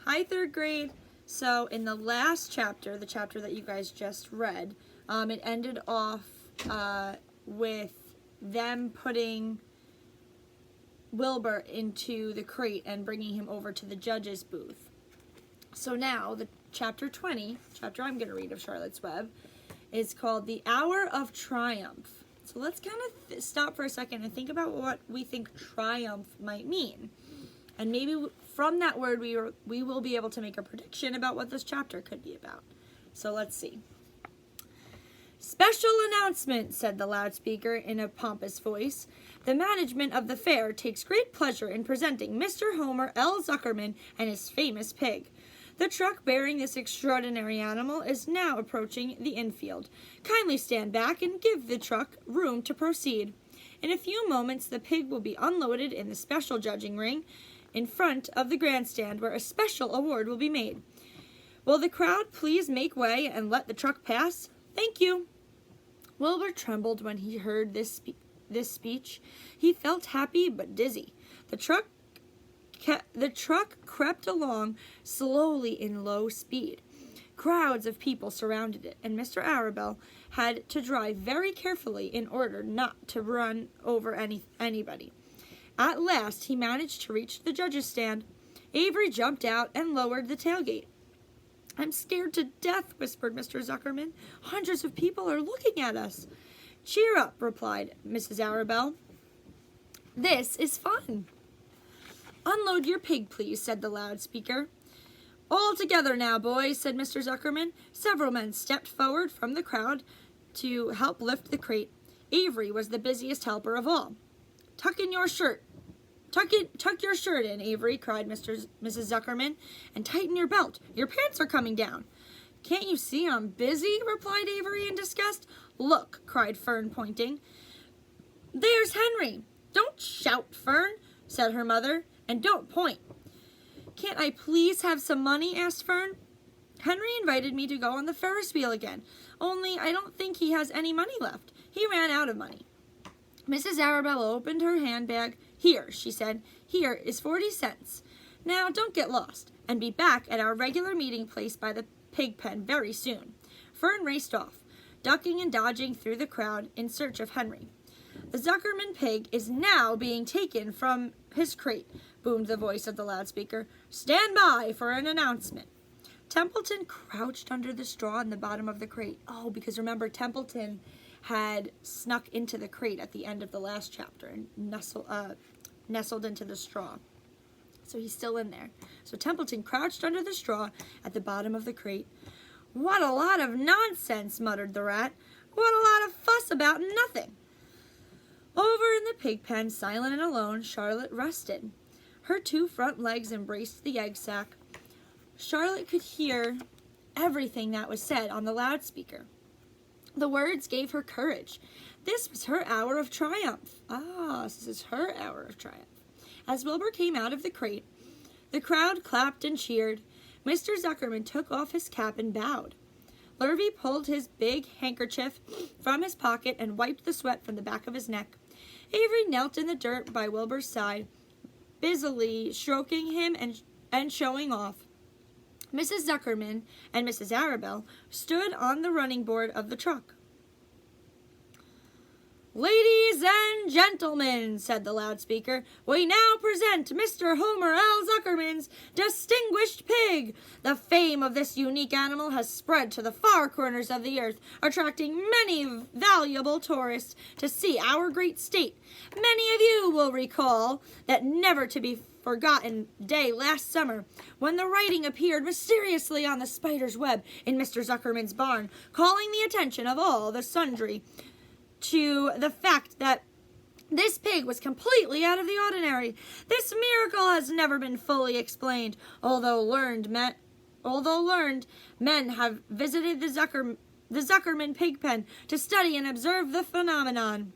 Hi, third grade. So in the last chapter, the chapter that you guys just read, it ended off with them putting Wilbur into the crate and bringing him over to the judge's booth. So now the chapter 20, chapter I'm going to read of Charlotte's Web, is called The Hour of Triumph. So let's kind of stop for a second and think about what we think triumph might mean. And maybe from that word we will be able to make a prediction about what this chapter could be about. So let's see. Special announcement, said the loudspeaker in a pompous voice. The management of the fair takes great pleasure in presenting Mr. Homer L. Zuckerman and his famous pig. The truck bearing this extraordinary animal is now approaching the infield. Kindly stand back and give the truck room to proceed. In a few moments, the pig will be unloaded in the special judging ring in front of the grandstand where a special award will be made. Will the crowd please make way and let the truck pass? Thank you. Wilbur trembled when he heard this speech. He felt happy but dizzy. The truck crept along slowly in low speed. Crowds of people surrounded it, and Mr. Arabell had to drive very carefully in order not to run over anybody. At last, he managed to reach the judge's stand. Avery jumped out and lowered the tailgate. I'm scared to death, whispered Mr. Zuckerman. Hundreds of people are looking at us. Cheer up, replied Mrs. Arabell. This is fun. Unload your pig, please, said the loudspeaker. All together now, boys, said Mr. Zuckerman. Several men stepped forward from the crowd to help lift the crate. Avery was the busiest helper of all. Tuck your shirt in, Avery, cried Mrs. Zuckerman, and tighten your belt. Your pants are coming down. Can't you see I'm busy? Replied Avery in disgust. Look, cried Fern, pointing. There's Henry. Don't shout, Fern, said her mother, and don't point. Can't I please have some money? Asked Fern. Henry invited me to go on the Ferris wheel again, only I don't think he has any money left. He ran out of money. Mrs. Arabella opened her handbag. Here, she said, here is 40 cents. Now, don't get lost, and be back at our regular meeting place by the pig pen very soon. Fern raced off, ducking and dodging through the crowd in search of Henry. The Zuckerman pig is now being taken from his crate, boomed the voice of the loudspeaker. Stand by for an announcement. Templeton crouched under the straw in the bottom of the crate. Oh, because remember, Templeton had snuck into the crate at the end of the last chapter and nestled into the straw. So he's still in there. So Templeton crouched under the straw at the bottom of the crate. What a lot of nonsense, muttered the rat. What a lot of fuss about nothing. Over in the pig pen, silent and alone, Charlotte rested. Her two front legs embraced the egg sack. Charlotte could hear everything that was said on the loudspeaker. The words gave her courage. This was her hour of triumph. This is her hour of triumph. As Wilbur came out of the crate, the crowd clapped and cheered. Mr. Zuckerman took off his cap and bowed. Lurvy pulled his big handkerchief from his pocket and wiped the sweat from the back of his neck. Avery knelt in the dirt by Wilbur's side, busily stroking him and showing off. Mrs. Zuckerman and Mrs. Arabell stood on the running board of the truck. Ladies and gentlemen, said the loudspeaker, we now present Mr. Homer L. Zuckerman's distinguished pig. The fame of this unique animal has spread to the far corners of the earth, attracting many valuable tourists to see our great state. Many of you will recall that never-to-be-forgotten day last summer when the writing appeared mysteriously on the spider's web in Mr. Zuckerman's barn, calling the attention of all the sundry to the fact that this pig was completely out of the ordinary. This miracle has never been fully explained, although learned men have visited the Zuckerman pig pen to study and observe the phenomenon.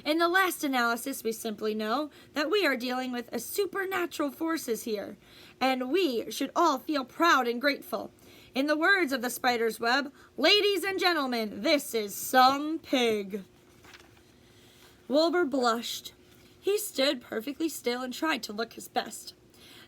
In the last analysis, we simply know that we are dealing with supernatural forces here, and we should all feel proud and grateful. In the words of the spider's web, ladies and gentlemen, this is some pig. Wilbur blushed. He stood perfectly still and tried to look his best.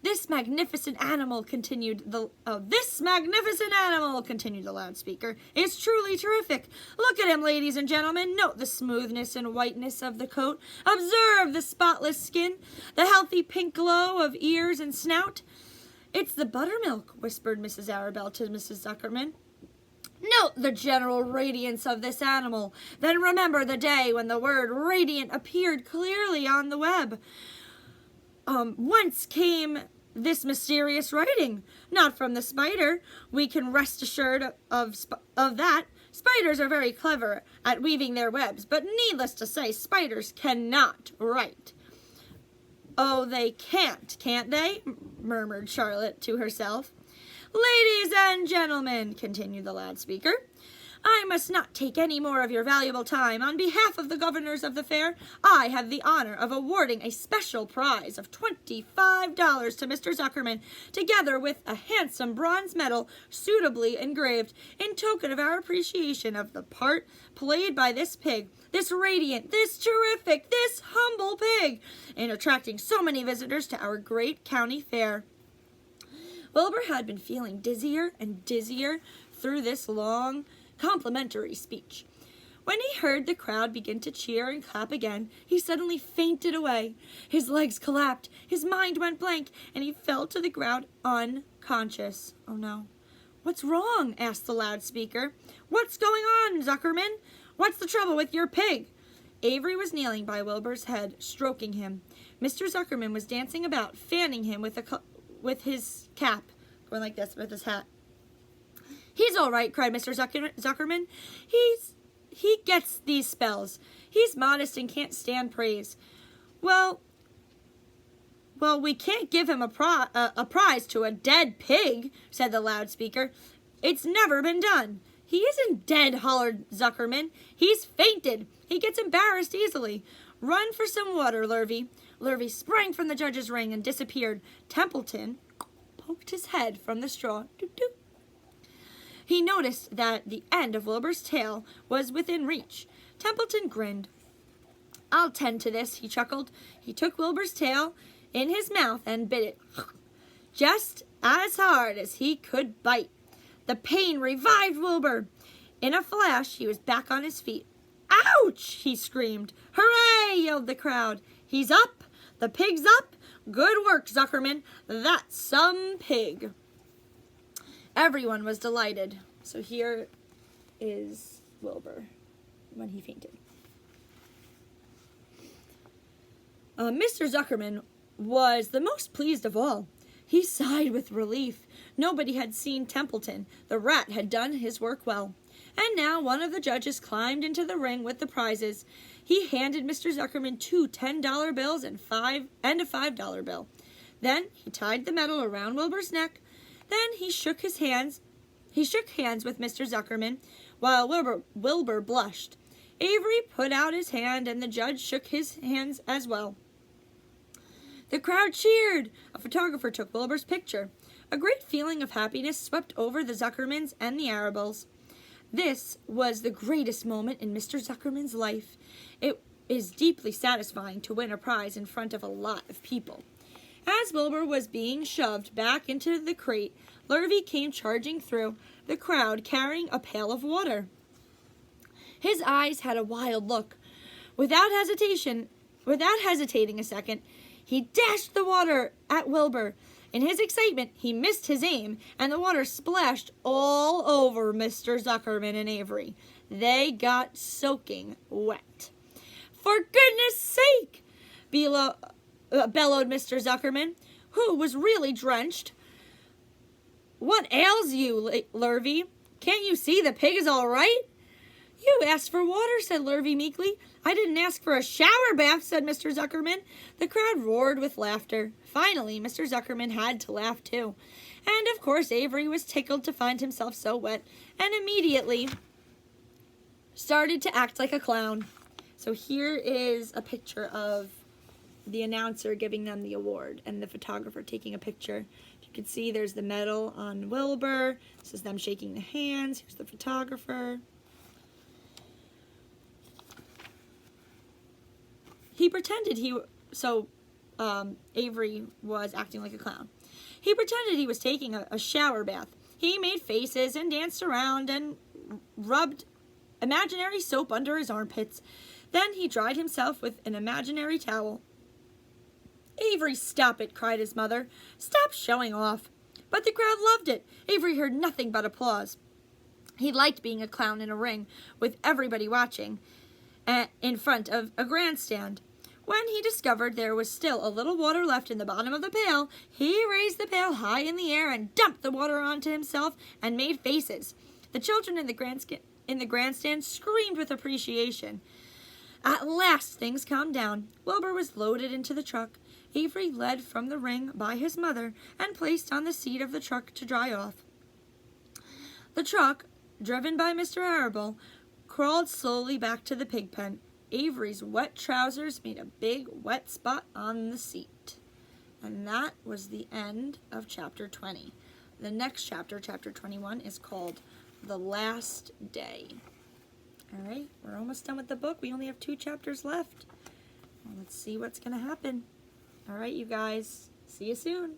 This magnificent animal, continued the loudspeaker, is truly terrific. Look at him, ladies and gentlemen. Note the smoothness and whiteness of the coat. Observe the spotless skin, the healthy pink glow of ears and snout. It's the buttermilk, whispered Mrs. Arabelle to Mrs. Zuckerman. Note the general radiance of this animal. Then remember the day when the word radiant appeared clearly on the web. Whence came this mysterious writing? Not from the spider. We can rest assured of that. Spiders are very clever at weaving their webs, but needless to say, spiders cannot write. Oh, they can't they? Murmured Charlotte to herself. Ladies and gentlemen, continued the loudspeaker, I must not take any more of your valuable time. On behalf of the governors of the fair, I have the honor of awarding a special prize of $25 to Mr. Zuckerman, together with a handsome bronze medal suitably engraved, in token of our appreciation of the part played by this pig, this radiant, this terrific, this humble pig, in attracting so many visitors to our great county fair. Wilbur had been feeling dizzier and dizzier through this long, complimentary speech. When he heard the crowd begin to cheer and clap again, he suddenly fainted away. His legs collapsed, his mind went blank, and he fell to the ground unconscious. Oh no. What's wrong? Asked the loudspeaker. What's going on, Zuckerman? What's the trouble with your pig? Avery was kneeling by Wilbur's head, stroking him. Mr. Zuckerman was dancing about, fanning him with his cap, going like this with his hat. He's all right, cried Mr. Zuckerman. He gets these spells. He's modest and can't stand praise. Well, we can't give him a prize to a dead pig, said the loudspeaker. It's never been done. He isn't dead, hollered Zuckerman. He's fainted. He gets embarrassed easily. Run for some water, Lurvy. Lurvy sprang from the judge's ring and disappeared. Templeton poked his head from the straw. Doop-doop. He noticed that the end of Wilbur's tail was within reach. Templeton grinned. I'll tend to this, he chuckled. He took Wilbur's tail in his mouth and bit it just as hard as he could bite. The pain revived Wilbur. In a flash, he was back on his feet. Ouch! He screamed. Hooray! Yelled the crowd. He's up! The pig's up! Good work, Zuckerman. That's some pig. Everyone was delighted. So here is Wilbur when he fainted. Mr. Zuckerman was the most pleased of all. He sighed with relief. Nobody had seen Templeton. The rat had done his work well. And now one of the judges climbed into the ring with the prizes. He handed Mr. Zuckerman 2 $10 bills and a $5 bill. Then he tied the medal around Wilbur's neck. Then he shook hands with Mr. Zuckerman, while Wilbur blushed. Avery put out his hand, and the judge shook his hands as well. The crowd cheered. A photographer took Wilbur's picture. A great feeling of happiness swept over the Zuckermans and the Arabelles. This was the greatest moment in Mr. Zuckerman's life. It is deeply satisfying to win a prize in front of a lot of people. As Wilbur was being shoved back into the crate, Lurvy came charging through the crowd carrying a pail of water. His eyes had a wild look. Without hesitating a second, he dashed the water at Wilbur. In his excitement, he missed his aim, and the water splashed all over Mr. Zuckerman and Avery. They got soaking wet. For goodness sake! Bellowed Mr. Zuckerman, who was really drenched. What ails you, Lurvy? Can't you see the pig is all right? You asked for water, said Lurvy meekly. I didn't ask for a shower bath, said Mr. Zuckerman. The crowd roared with laughter. Finally, Mr. Zuckerman had to laugh too. And of course, Avery was tickled to find himself so wet, and immediately started to act like a clown. So here is a picture of the announcer giving them the award and the photographer taking a picture. You can see there's the medal on Wilbur. This is them shaking the hands. Here's the photographer. He pretended Avery was acting like a clown. He pretended he was taking a shower bath. He made faces and danced around and rubbed imaginary soap under his armpits. Then he dried himself with an imaginary towel. "Avery, stop it," cried his mother. "Stop showing off." But the crowd loved it. Avery heard nothing but applause. He liked being a clown in a ring, with everybody watching, in front of a grandstand. When he discovered there was still a little water left in the bottom of the pail, he raised the pail high in the air and dumped the water onto himself and made faces. The children in the grandstand screamed with appreciation. At last things calmed down. Wilbur was loaded into the truck. Avery led from the ring by his mother and placed on the seat of the truck to dry off. The truck, driven by Mr. Arable, crawled slowly back to the pig pen. Avery's wet trousers made a big wet spot on the seat. And that was the end of chapter 20. The next chapter, chapter 21, is called The Last Day. All right, we're almost done with the book. We only have 2 chapters left. Well, let's see what's going to happen. All right, you guys. See you soon.